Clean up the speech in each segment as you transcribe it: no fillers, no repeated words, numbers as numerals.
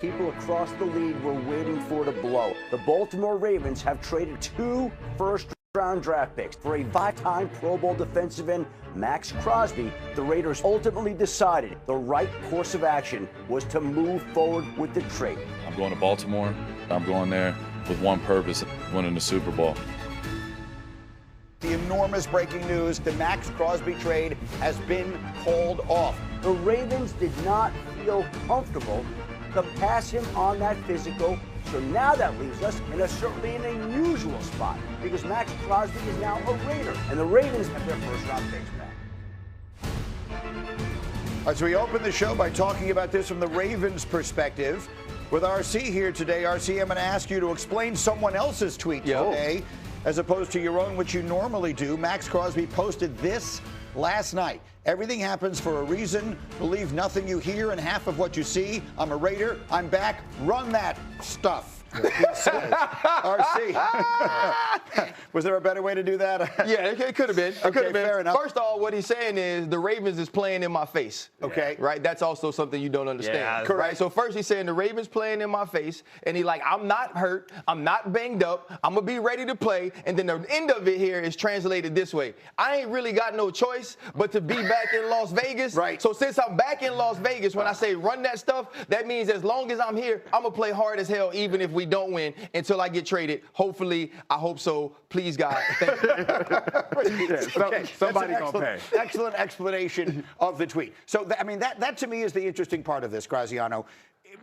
People across the league were waiting for to blow. The Baltimore Ravens have traded 2 first-round draft picks for a 5-time Pro Bowl defensive end, Maxx Crosby. The Raiders ultimately decided the right course of action was to move forward with the trade. I'm going to Baltimore. I'm going there with one purpose, winning the Super Bowl. The enormous breaking news, the Maxx Crosby trade has been called off. The Ravens did not feel comfortable to pass him on that physical, so now that leaves us in a certainly an unusual spot because Maxx Crosby is now a Raider, and the Ravens have their first-round picks back. All right, so we open the show by talking about this from the Ravens' perspective. With RC here today, RC, I'm going to ask you to explain someone else's tweet today, as opposed to your own, which you normally do. Maxx Crosby posted this last night. Everything happens for a reason. Believe nothing you hear and half of what you see. I'm a Raider. I'm back. Run that stuff. He says. RC. Was there a better way to do that? Yeah, it could have been. It could have been. Fair enough. First of all, what he's saying is the Ravens is playing in my face. Okay. Right? That's also something you don't understand. Yeah, correct. Right? So first he's saying the Ravens playing in my face, and he's like, I'm not hurt. I'm not banged up. I'm going to be ready to play. And then the end of it here is translated this way. I ain't really got no choice but to be back in Las Vegas. Right. So since I'm back in Las Vegas, when I say run that stuff, that means as long as I'm here, I'm going to play hard as hell, even if we don't win, until I get traded. Hopefully, I hope so. Please, God. Thank you. Okay, somebody gonna pay. Excellent explanation of the tweet. So, that to me is the interesting part of this, Graziano.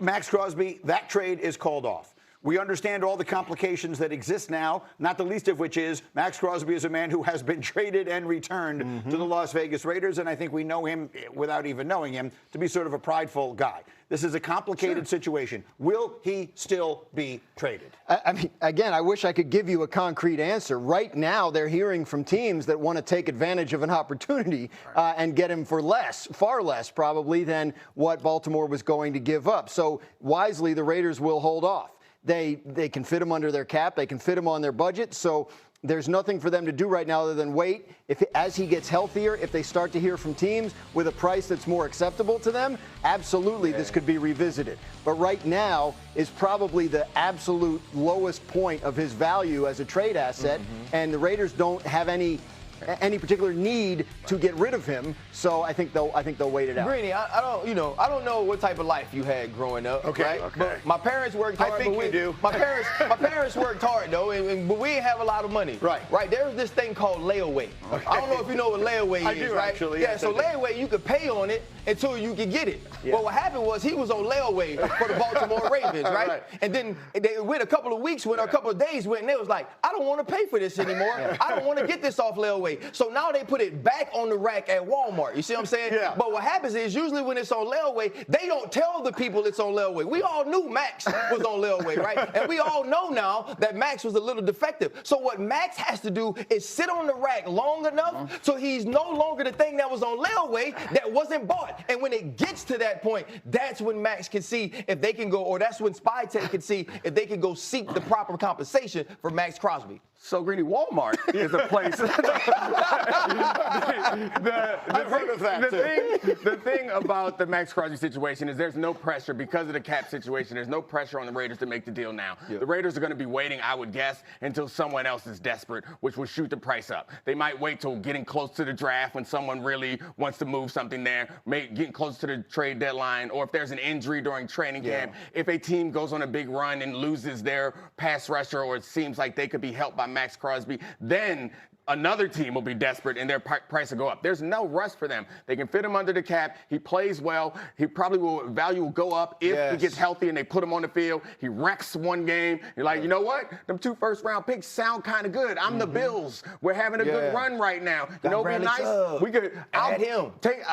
Maxx Crosby, that trade is called off. We understand all the complications that exist now, not the least of which is Maxx Crosby is a man who has been traded and returned to the Las Vegas Raiders, and I think we know him, without even knowing him, to be sort of a prideful guy. This is a complicated situation. Will he still be traded? I mean, again, I wish I could give you a concrete answer. Right now, they're hearing from teams that want to take advantage of an opportunity and get him for less, far less probably, than what Baltimore was going to give up. So wisely, the Raiders will hold off. They can fit him under their cap. They can fit him on their budget. So there's nothing for them to do right now other than wait. As he gets healthier, if they start to hear from teams with a price that's more acceptable to them, absolutely this could be revisited. But right now is probably the absolute lowest point of his value as a trade asset, and the Raiders don't have any particular need to get rid of him, so I think they'll wait it out. Greeny, I don't know what type of life you had growing up. Okay. Right? But my parents worked hard. I think you do. My parents worked hard though, but we didn't have a lot of money. Right. Right. There was this thing called layaway. Okay. I don't know if you know what layaway is. I do, right? actually. Yeah. Yes, So layaway, you could pay on it until you could get it. Yeah. But what happened was he was on layaway for the Baltimore Ravens, right? And then they went a couple of weeks, a couple of days went, and they was like, I don't want to pay for this anymore. I don't want to get this off layaway. So now they put it back on the rack at Walmart. You see what I'm saying? Yeah. But what happens is usually when it's on layaway, they don't tell the people it's on layaway. We all knew Maxx was on layaway, right? And we all know now that Maxx was a little defective. So what Maxx has to do is sit on the rack long enough so he's no longer the thing that was on layaway that wasn't bought. And when it gets to that point, that's when Maxx can see if they can go, or that's when Spy Tech can see if they can go seek the proper compensation for Maxx Crosby. So, Greeny, Walmart is a place. I've heard of that, The thing about the Maxx Crosby situation is there's no pressure because of the cap situation. There's no pressure on the Raiders to make the deal now. Yeah. The Raiders are going to be waiting, I would guess, until someone else is desperate, which will shoot the price up. They might wait till getting close to the draft when someone really wants to move something there, getting close to the trade deadline, or if there's an injury during training camp. If a team goes on a big run and loses their pass rusher, or it seems like they could be helped by Maxx Crosby, then another team will be desperate and their price will go up. There's no rush for them. They can fit him under the cap. He plays well. He probably value will go up if he gets healthy and they put him on the field. He wrecks one game. You're like, you know what? Them 2 first-round picks sound kind of good. I'm the Bills. We're having a good run right now. You know, it'd be nice. We could add him. Take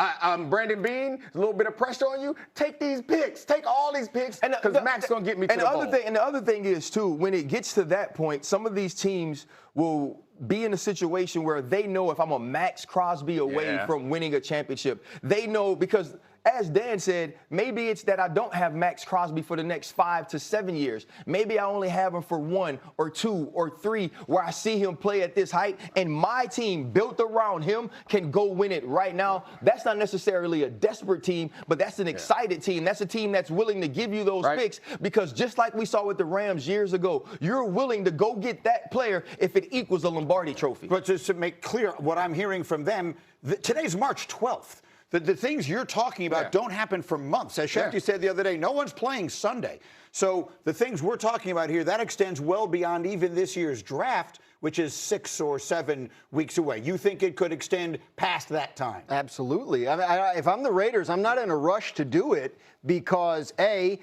Brandon Bean. A little bit of pressure on you. Take these picks. Take all these picks because Maxx gonna get me to the bowl. And the other thing is too, when it gets to that point, some of these teams will be in a situation where they know if I'm a Maxx Crosby away from winning a championship, they know because as Dan said, maybe it's that I don't have Maxx Crosby for the next 5 to 7 years. Maybe I only have him for 1 or 2 or 3 where I see him play at this height and my team built around him can go win it right now. That's not necessarily a desperate team, but that's an excited team. That's a team that's willing to give you those picks because just like we saw with the Rams years ago, you're willing to go get that player if it equals a Lombardi trophy. But just to make clear what I'm hearing from them, today's March 12th. The things you're talking about don't happen for months. As Shefty said the other day, no one's playing Sunday. So the things we're talking about here, that extends well beyond even this year's draft, which is 6 or 7 weeks away. You think it could extend past that time? Absolutely. If I'm the Raiders, I'm not in a rush to do it because, A,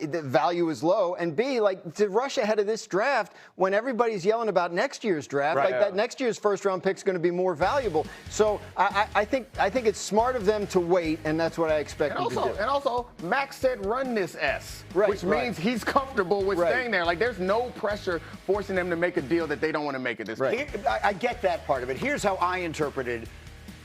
the value is low, and B, like, to rush ahead of this draft when everybody's yelling about next year's draft, that next year's first-round pick is going to be more valuable. So I think it's smart of them to wait, and that's what I expect them to do. And also, Max said run this S, which means he's comfortable with staying there. Like, there's no pressure forcing them to make a deal that they don't want to make at this point. I get that part of it. Here's how I interpreted,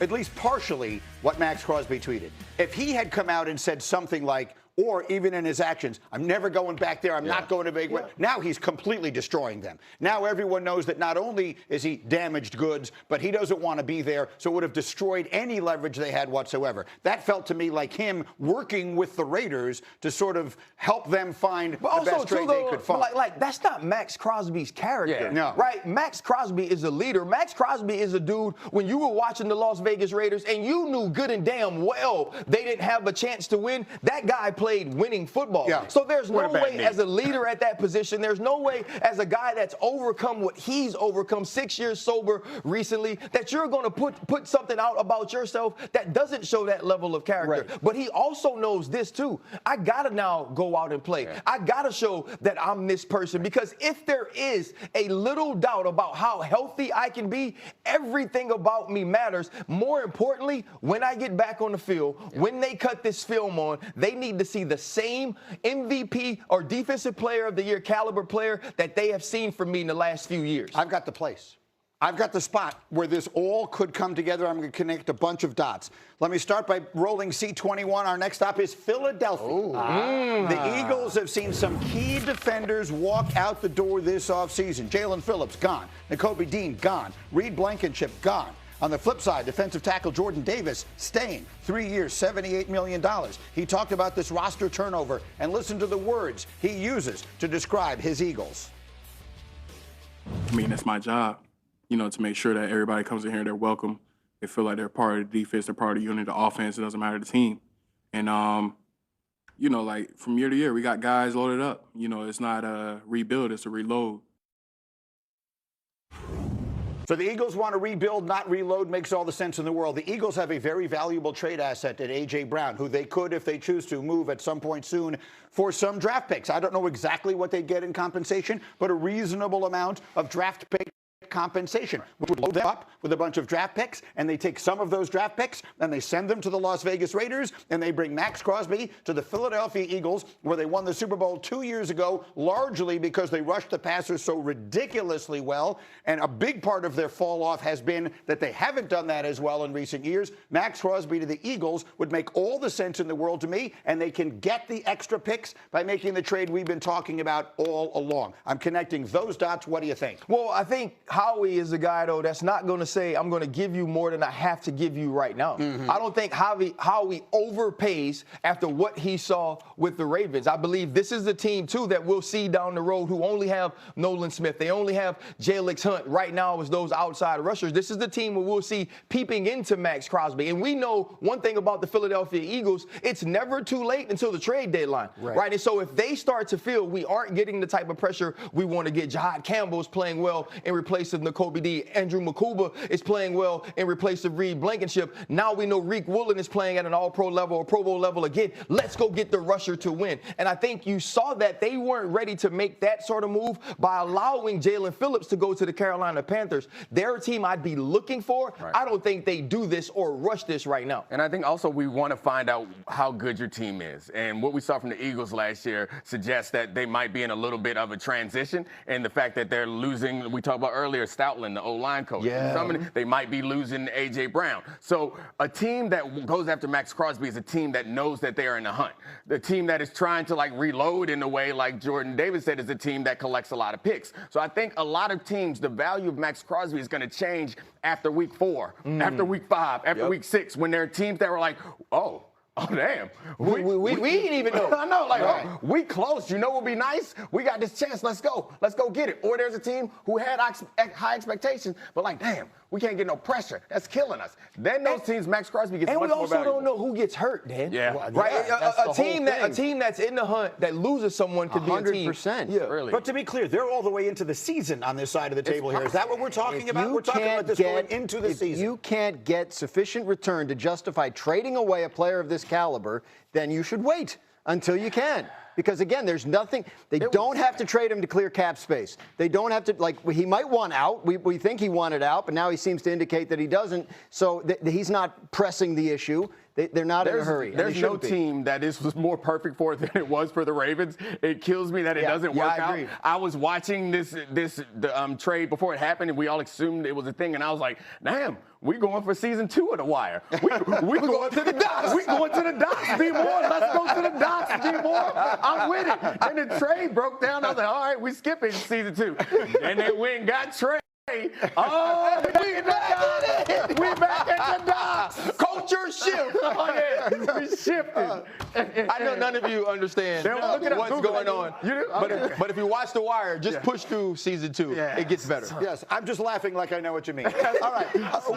at least partially, what Maxx Crosby tweeted. If he had come out and said something like, or even in his actions, I'm never going back there, I'm not going to Vegas. Now he's completely destroying them. Now everyone knows that not only is he damaged goods, but he doesn't want to be there, so it would have destroyed any leverage they had whatsoever. That felt to me like him working with the Raiders to sort of help them find the best trade they could find. Like that's not Maxx Crosby's character. No. Right? Maxx Crosby is a leader. Maxx Crosby is a dude, when you were watching the Las Vegas Raiders and you knew good and damn well they didn't have a chance to win, that guy played winning football. So there's no way as a leader at that position, there's no way as a guy that's overcome what he's overcome, 6 years sober recently, that you're going to put something out about yourself that doesn't show that level of character. But he also knows this too. I got to now go out and play. I got to show that I'm this person, because if there is a little doubt about how healthy I can be, everything about me matters. More importantly, when I get back on the field, when they cut this film on, they need to see the same MVP or Defensive Player of the Year caliber player that they have seen from me in the last few years. I've got the place. I've got the spot where this all could come together. I'm going to connect a bunch of dots. Let me start by rolling C21. Our next stop is Philadelphia. The Eagles have seen some key defenders walk out the door this offseason. Jalen Phillips, gone. Nakobe Dean, gone. Reed Blankenship, gone. On the flip side, defensive tackle Jordan Davis staying 3 years, $78 million. He talked about this roster turnover, and listen to the words he uses to describe his Eagles. I mean, that's my job, to make sure that everybody comes in here, they're welcome. They feel like they're part of the defense, they're part of the unit, the offense, it doesn't matter the team. And, like from year to year, we got guys loaded up. It's not a rebuild, it's a reload. So the Eagles want to rebuild, not reload, makes all the sense in the world. The Eagles have a very valuable trade asset at A.J. Brown, who they could, if they choose to, move at some point soon for some draft picks. I don't know exactly what they'd get in compensation, but a reasonable amount of draft pick compensation. We would load them up with a bunch of draft picks, and they take some of those draft picks and they send them to the Las Vegas Raiders, and they bring Maxx Crosby to the Philadelphia Eagles, where they won the Super Bowl 2 years ago, largely because they rushed the passer so ridiculously well. And a big part of their fall off has been that they haven't done that as well in recent years. Maxx Crosby to the Eagles would make all the sense in the world to me, and they can get the extra picks by making the trade we've been talking about all along. I'm connecting those dots. What do you think? Well, I think Howie is a guy, though, that's not going to say, I'm going to give you more than I have to give you right now. I don't think Howie overpays after what he saw with the Ravens. I believe this is the team, too, that we'll see down the road who only have Nolan Smith. They only have Jalix Hunt right now as those outside rushers. This is the team where we'll see peeping into Maxx Crosby. And we know one thing about the Philadelphia Eagles, it's never too late until the trade deadline. Right? And so if they start to feel we aren't getting the type of pressure we want to get, Jahad Campbell's playing well in replace of Nakobe Dean, Andrew Makuba is playing well in replace of Reed Blankenship. Now we know Reek Woolen is playing at an all-pro level or Pro Bowl level again. Let's go get the rusher to win. And I think you saw that they weren't ready to make that sort of move by allowing Jalen Phillips to go to the Carolina Panthers. They're a team I'd be looking for. I don't think they do this or rush this right now. And I think also we want to find out how good your team is. And what we saw from the Eagles last year suggests that they might be in a little bit of a transition. And the fact that they're losing, we talked about earlier, earlier, Stoutland, the O-line coach. Yeah. They might be losing A.J. Brown. So a team that goes after Maxx Crosby is a team that knows that they are in the hunt. The team that is trying to like reload in a way, like Jordan Davis said, is a team that collects a lot of picks. So I think a lot of teams, the value of Maxx Crosby is going to change after week 4, after week 5, after week 6, when there are teams that were like, oh, damn. We didn't even know. I know, like, oh, we close. You know what would be nice? We got this chance. Let's go. Let's go get it. Or there's a team who had high expectations, but like, damn, we can't get no pressure. That's killing us. Then those teams, Maxx Crosby gets much more valuable. And we also don't know who gets hurt, Dan. Yeah. Right? Yeah, a team that's in the hunt that loses someone could be a team. 100%. Yeah. Really. But to be clear, they're all the way into the season on this side of the table here. Is that what we're talking about? We're talking about this going into the season. If you can't get sufficient return to justify trading away a player of this caliber, then you should wait until you can. Because, again, there's nothing. They don't have to trade him to clear cap space. They don't have to, like, he might want out. We think he wanted out, but now he seems to indicate that he doesn't. So he's not pressing the issue. They're not in a hurry. There's no team that this was more perfect for than it was for the Ravens. It kills me that it doesn't work out. I was watching the trade before it happened, and we all assumed it was a thing, and I was like, damn, we going for season 2 of The Wire. We going to the docks. We going to the docks, B. Moore. Let's go to the docks, B. Moore. I'm with it. And the trade broke down. I was like, all right, we skipping season 2. And they went and got Trey. Oh, we back at the docks. Culture shift. Oh, yeah. We shifted. I know none of you understand what's going on. But if you watch The Wire, just push through season 2. It gets better. Yes, I'm just laughing like I know what you mean. All right.